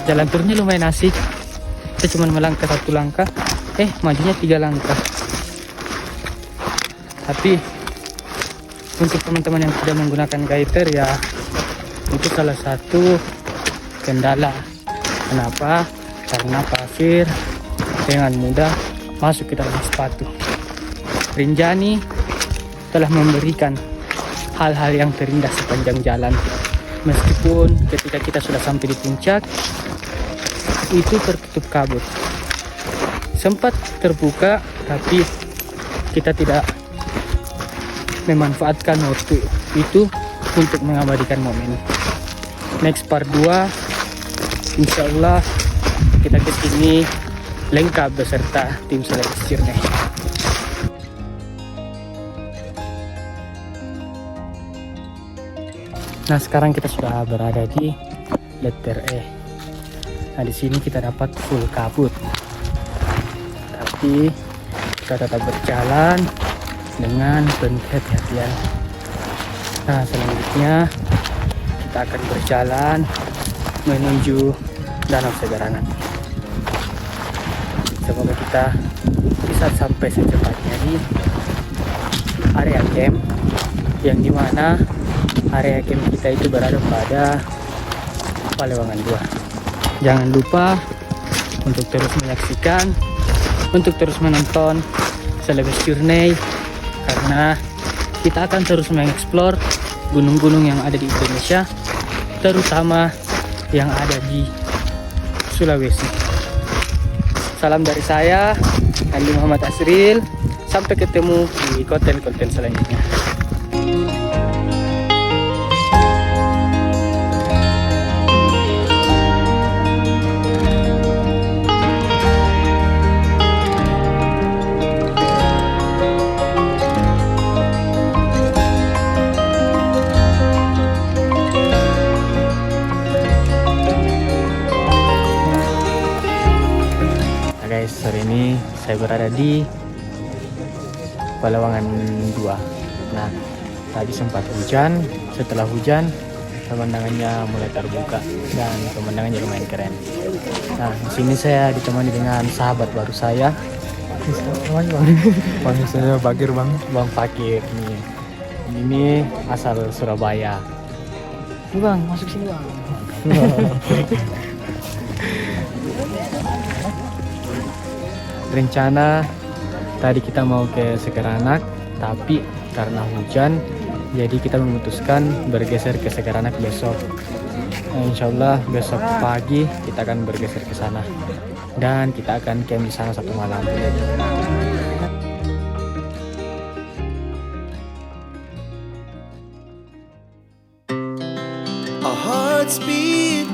Jalan turunnya lumayan asik. Kita cuma melangkah 1 langkah, majunya 3 langkah. Tapi untuk teman-teman yang tidak menggunakan guider ya, itu salah satu kendala. Kenapa? Karena pasir dengan mudah masuk ke dalam sepatu. Rinjani telah memberikan hal-hal yang terindah sepanjang jalan. Meskipun ketika kita sudah sampai di puncak, itu tertutup kabut. Sempat terbuka, tapi kita tidak memanfaatkan waktu itu untuk mengabadikan momen. Next part 2, insya Allah kita kesini lengkap beserta tim Sulawesi Journey. Nah, sekarang kita sudah berada di letter E. Nah, di sini kita dapat full kabut, tapi kita tetap berjalan dengan penuh kehati-hatian. Nah, selanjutnya kita akan berjalan menuju Danau Segaranak. Semoga kita bisa sampai secepatnya di area camp, yang dimana area camp kita itu berada pada Palewangan 2. Jangan lupa untuk terus menyaksikan, untuk terus menonton Sulawesi Journey, karena kita akan terus mengeksplor gunung-gunung yang ada di Indonesia, terutama yang ada di Sulawesi. Salam dari saya, Andi Muhammad Asril. Sampai ketemu di konten-konten selanjutnya. Guys, sore ini saya berada di Palewangan 2. Nah, tadi sempat hujan. Setelah hujan, pemandangannya mulai terbuka dan pemandangannya lumayan keren. Nah, di sini saya ditemani dengan sahabat baru saya. Bang, saya Bakir, Bang Fakir nih. Ini asal Surabaya. Nih, Bang, masuk sini, Bang. Rencana tadi kita mau ke Segaranak, tapi karena hujan jadi kita memutuskan bergeser ke Segaranak besok. Insya Allah besok pagi kita akan bergeser ke sana dan kita akan camp di sana 1 malam. Our hearts beat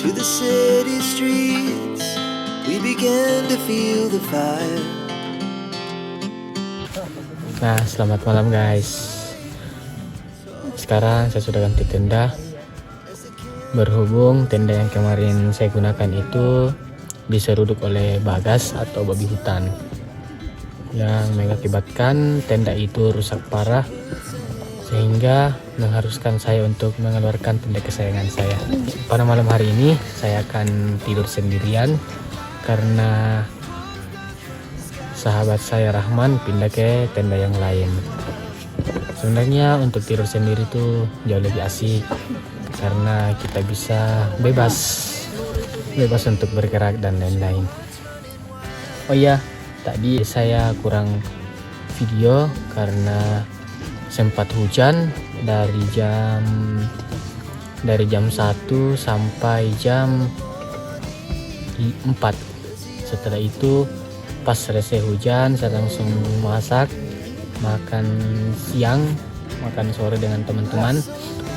to the city streets. We began to feel the fire. Nah, selamat malam guys. Sekarang saya sudah ganti tenda. Berhubung tenda yang kemarin saya gunakan itu diseruduk oleh bagas atau babi hutan, yang mengakibatkan tenda itu rusak parah, sehingga mengharuskan saya untuk mengeluarkan tenda kesayangan saya. Pada malam hari ini saya akan tidur sendirian karena sahabat saya Rahman pindah ke tenda yang lain. Sebenarnya untuk tidur sendiri itu jauh lebih asik karena kita bisa bebas untuk bergerak dan lain-lain. Oh iya, tadi saya kurang video karena sempat hujan dari jam 1 sampai jam 4. Setelah itu pas selesai hujan saya langsung masak, makan siang, makan sore dengan teman-teman.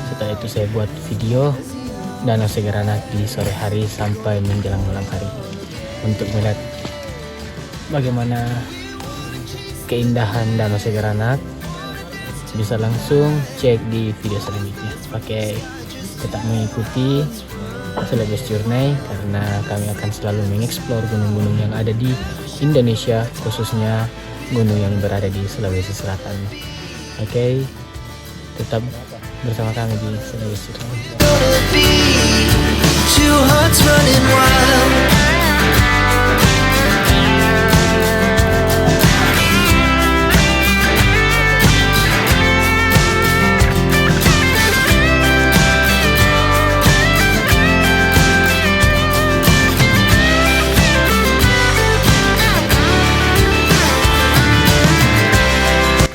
Setelah itu saya buat video Danau Segaranak di sore hari sampai menjelang malam hari. Untuk melihat bagaimana keindahan Danau Segaranak, bisa langsung cek di video selanjutnya. Tetap mengikuti Sulawesi Journey karena kami akan selalu mengeksplor gunung-gunung yang ada di Indonesia, khususnya gunung yang berada di Sulawesi Selatan. Oke, tetap bersama kami di Sulawesi Journey. two hearts running wild.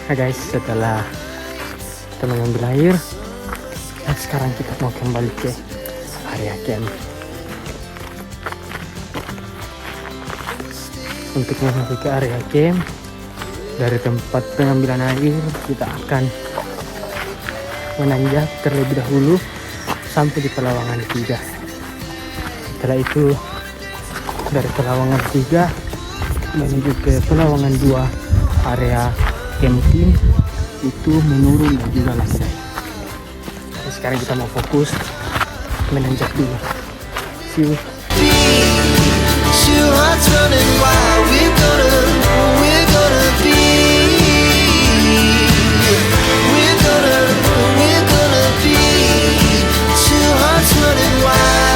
Nah guys, setelah kita mengambil air, dan sekarang kita mau kembali ke area camp. Untuk menuju ke area camp, dari tempat pengambilan air kita akan menanjak terlebih dahulu sampai di Pelawangan 3. Setelah itu dari Pelawangan 3 menuju ke Pelawangan 2 area camping itu menurun dan juga landai. Jadi sekarang kita mau fokus menanjak dulu. See you. Two hearts running wild. We're gonna be. We're gonna be. Two hearts running wild.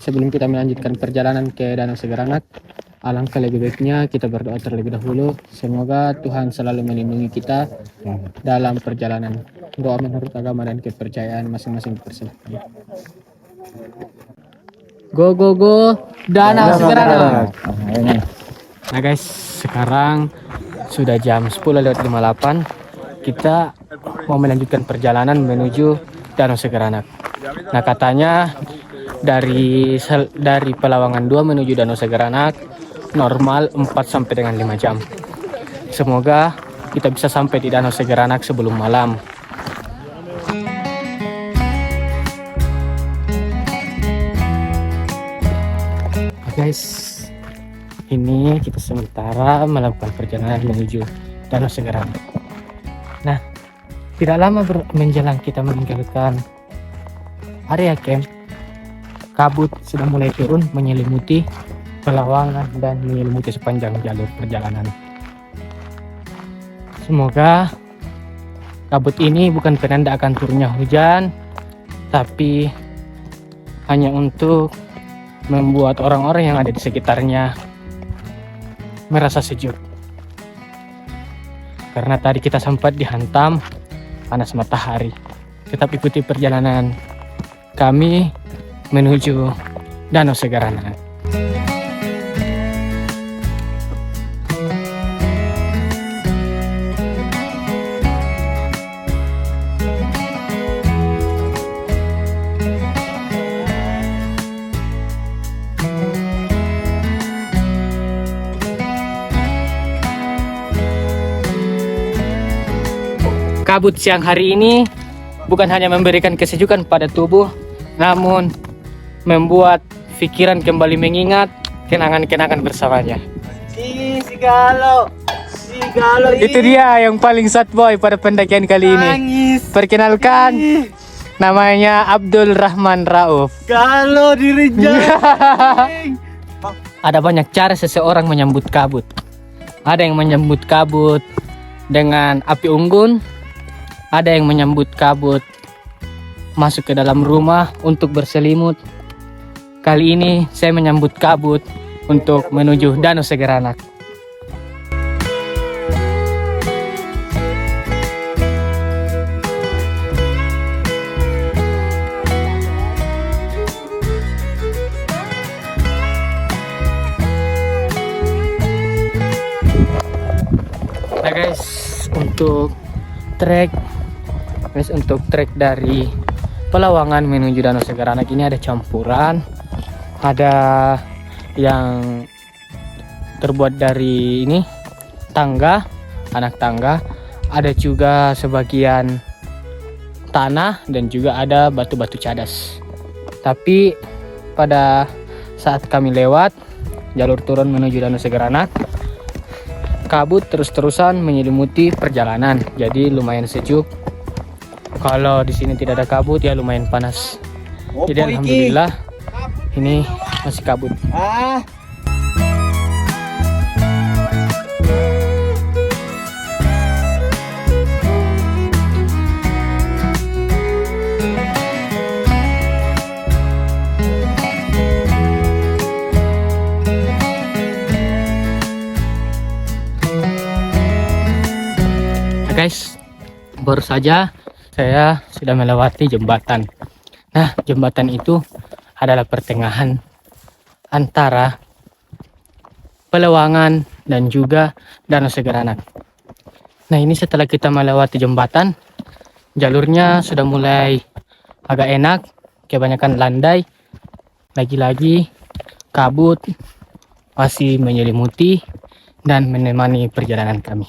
Sebelum kita melanjutkan perjalanan ke Danau Segeranak, alangkah lebih baiknya kita berdoa terlebih dahulu. Semoga Tuhan selalu melindungi kita dalam perjalanan. Doa menurut agama dan kepercayaan masing-masing dipersilakan. Go go go Danau Segeranak. Nah guys, sekarang sudah jam 10:58. Kita mau melanjutkan perjalanan menuju Danau Segeranak. Nah katanya dari Pelawangan 2 menuju Danau Segeranak normal 4 sampai dengan 5 jam. Semoga kita bisa sampai di Danau Segeranak sebelum malam. Guys, ini kita sementara melakukan perjalanan menuju Danau Segeranak. Nah, tidak lama menjelang kita meninggalkan area camp, kabut sudah mulai turun menyelimuti Pelawangan dan menyelimuti sepanjang jalur perjalanan. Semoga kabut ini bukan penanda akan turunnya hujan, tapi hanya untuk membuat orang-orang yang ada di sekitarnya merasa sejuk. Karena tadi kita sempat dihantam panas matahari. Tetap ikuti perjalanan kami menuju Danau Segeranak. Kabut siang hari ini bukan hanya memberikan kesejukan pada tubuh, namun membuat pikiran kembali mengingat kenangan-kenangan bersamanya. Sigalo Itu dia yang paling sad boy pada pendakian kali ini. Perkenalkan, namanya Abdul Rahman Rauf. Kalau direject. Ada banyak cara seseorang menyambut kabut. Ada yang menyambut kabut dengan api unggun, ada yang menyambut kabut masuk ke dalam rumah untuk berselimut. Kali ini saya menyambut kabut untuk menuju Danau Segeranak. Nah guys, untuk trek dari Pelawangan menuju Danau Segeranak ini ada campuran. Ada yang terbuat dari ini tangga, anak tangga, ada juga sebagian tanah dan juga ada batu-batu cadas. Tapi pada saat kami lewat jalur turun menuju Danau Segeranak, kabut terus-terusan menyelimuti perjalanan, jadi lumayan sejuk. Kalau di sini tidak ada kabut ya lumayan panas. Jadi alhamdulillah ini masih kabut. baru saja saya sudah melewati jembatan. Nah, jembatan itu adalah pertengahan antara Pelewangan dan juga Danau Segeranak. Nah, ini setelah kita melewati jembatan, jalurnya sudah mulai agak enak, kebanyakan landai, lagi-lagi kabut masih menyelimuti dan menemani perjalanan kami.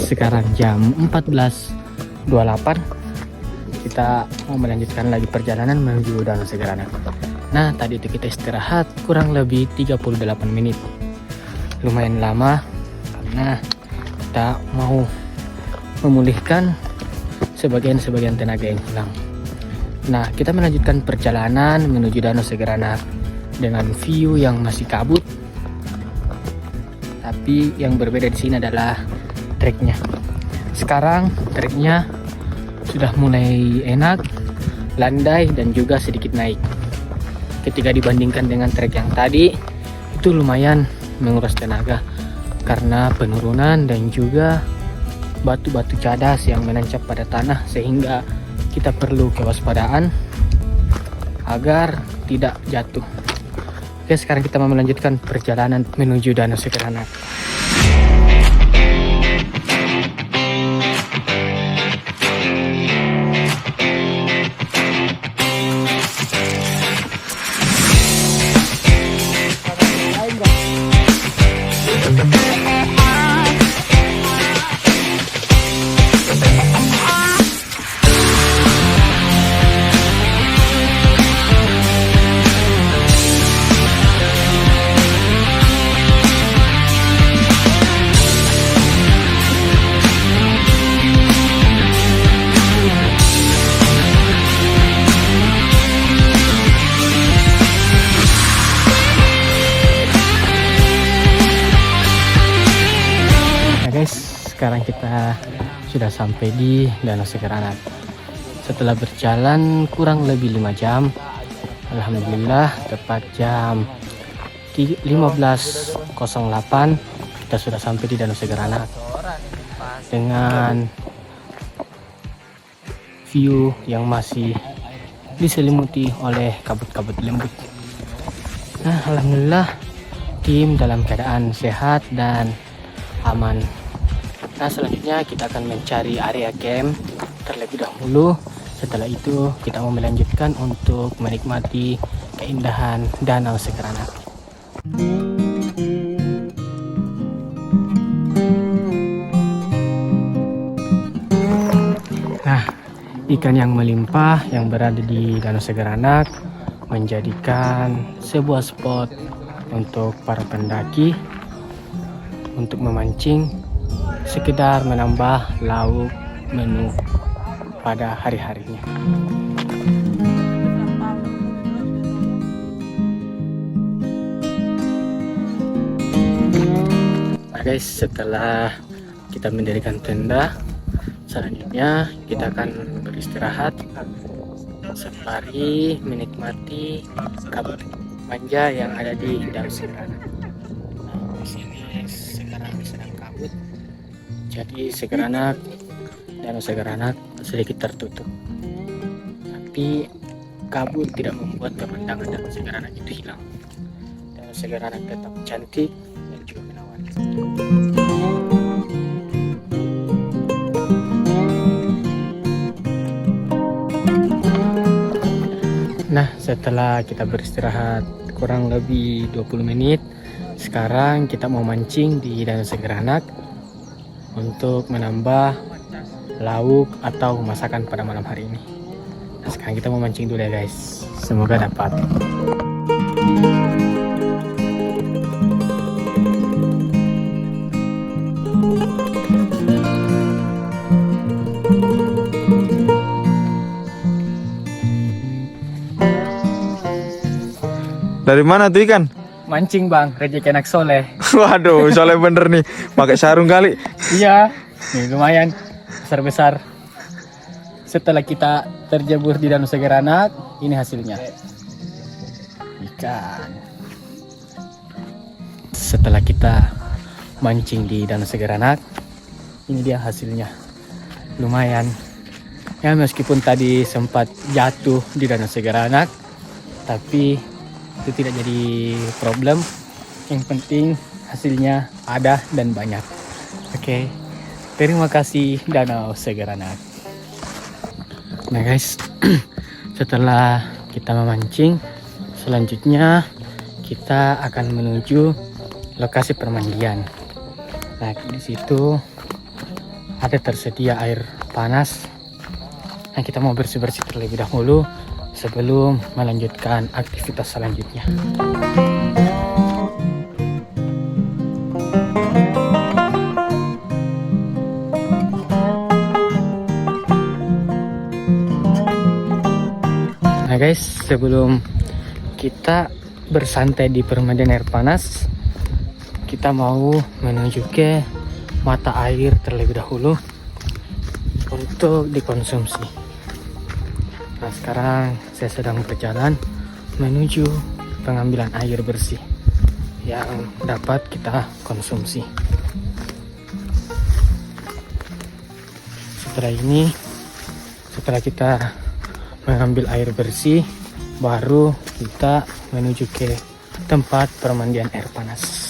Sekarang jam 14.28, kita mau melanjutkan lagi perjalanan menuju Danau Segeranak. Nah, tadi itu kita istirahat kurang lebih 38 menit. Lumayan lama karena kita mau memulihkan sebagian tenaga yang hilang. Nah, kita melanjutkan perjalanan menuju Danau Segeranak dengan view yang masih kabut. Tapi yang berbeda di sini adalah treknya. Sekarang treknya sudah mulai enak, landai dan juga sedikit naik. Ketika dibandingkan dengan trek yang tadi, itu lumayan menguras tenaga karena penurunan dan juga batu-batu cadas yang menancap pada tanah, sehingga kita perlu kewaspadaan agar tidak jatuh. Oke, sekarang kita mau melanjutkan perjalanan menuju Danau Segeranak. Sekarang kita sudah sampai di Danau Segeranak. Setelah berjalan kurang lebih 5 jam, alhamdulillah tepat jam 15.08 kita sudah sampai di Danau Segeranak dengan view yang masih diselimuti oleh kabut-kabut lembut. Nah, alhamdulillah tim dalam keadaan sehat dan aman. Nah, selanjutnya kita akan mencari area camp terlebih dahulu. Setelah itu kita mau melanjutkan untuk menikmati keindahan Danau Segeranak. Nah, ikan yang melimpah yang berada di Danau Segeranak menjadikan sebuah spot untuk para pendaki untuk memancing, sekedar menambah lauk menu pada hari-harinya. Nah guys, setelah kita mendirikan tenda, selanjutnya kita akan beristirahat sembari menikmati kabut manja yang ada di Danau Segeranak. Nah, di sini sekarang sedang kabut. Jadi Danau Segeranak sedikit tertutup, tapi kabut tidak membuat pemandangan Danau Segeranak itu hilang. Danau Segeranak tetap cantik dan juga menawan. Nah, setelah kita beristirahat kurang lebih 20 menit, sekarang kita mau mancing di Danau Segeranak untuk menambah lauk atau masakan pada malam hari ini. Nah, sekarang kita mau mancing dulu ya guys. Semoga dapat. Dari mana tuh ikan? mancing bang, rezeki anak soleh. Waduh, soalnya bener nih. Pakai sarung kali. Iya, nih lumayan besar-besar. Setelah kita terjebur di Danau Segeranak, ini hasilnya. Ikan. Setelah kita mancing di Danau Segeranak, ini dia hasilnya. Lumayan. Ya meskipun tadi sempat jatuh di Danau Segeranak, tapi itu tidak jadi problem. Yang penting hasilnya ada dan banyak. Oke. Terima kasih Danau Segeranak. Nah guys, setelah kita memancing, selanjutnya kita akan menuju lokasi permandian. Nah di situ ada tersedia air panas. Nah kita mau bersih-bersih terlebih dahulu sebelum melanjutkan aktivitas selanjutnya. Nah guys, sebelum kita bersantai di permandian air panas, kita mau menuju ke mata air terlebih dahulu untuk dikonsumsi. Nah sekarang saya sedang berjalan menuju pengambilan air bersih yang dapat kita konsumsi. Setelah kita mengambil air bersih, baru kita menuju ke tempat permandian air panas.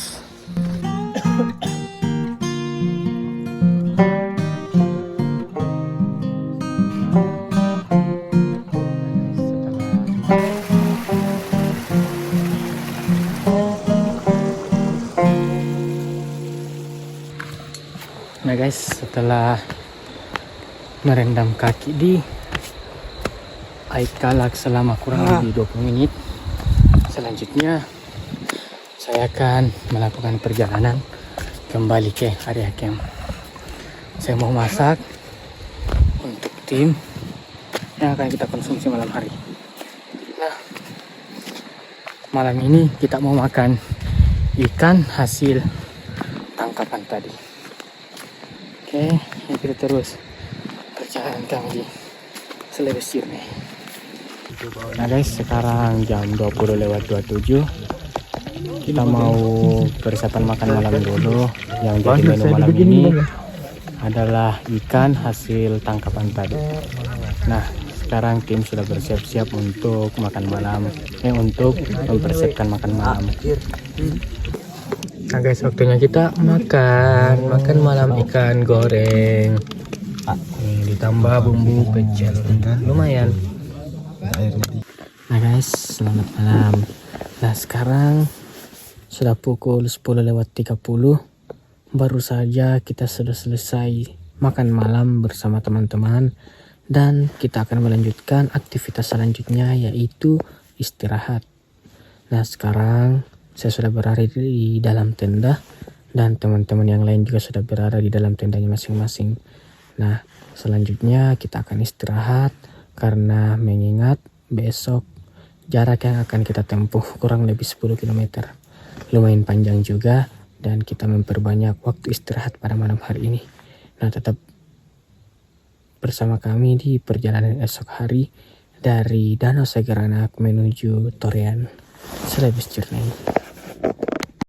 Nah guys, setelah merendam kaki di air kalak selama kurang lebih 20 menit, selanjutnya saya akan melakukan perjalanan kembali ke area camp. Saya mau masak untuk tim yang akan kita konsumsi malam hari. Nah, malam ini kita mau makan ikan hasil tangkapan tadi. Oke, kita terus perjalanan kami di Sulawesi nih. Nah guys, sekarang jam 20:27. Kita mau persiapan makan malam dulu. Yang jadi menu malam ini adalah ikan hasil tangkapan tadi. Nah, sekarang tim sudah bersiap-siap untuk makan malam. Untuk mempersiapkan makan malam. Nah guys, waktunya kita makan malam ikan goreng. Ditambah bumbu pecel, lumayan. Nah guys, selamat malam. Nah sekarang sudah pukul 10:30. Baru saja kita sudah selesai makan malam bersama teman-teman, dan kita akan melanjutkan aktivitas selanjutnya, yaitu istirahat. Nah sekarang saya sudah berada di dalam tenda, dan teman-teman yang lain juga sudah berada di dalam tendanya masing-masing. Nah selanjutnya kita akan istirahat karena mengingat besok jarak yang akan kita tempuh kurang lebih 10 km. Lumayan panjang juga, dan kita memperbanyak waktu istirahat pada malam hari ini. Nah tetap bersama kami di perjalanan esok hari dari Danau Segeranak menuju Torian, Sulawesi Tengah.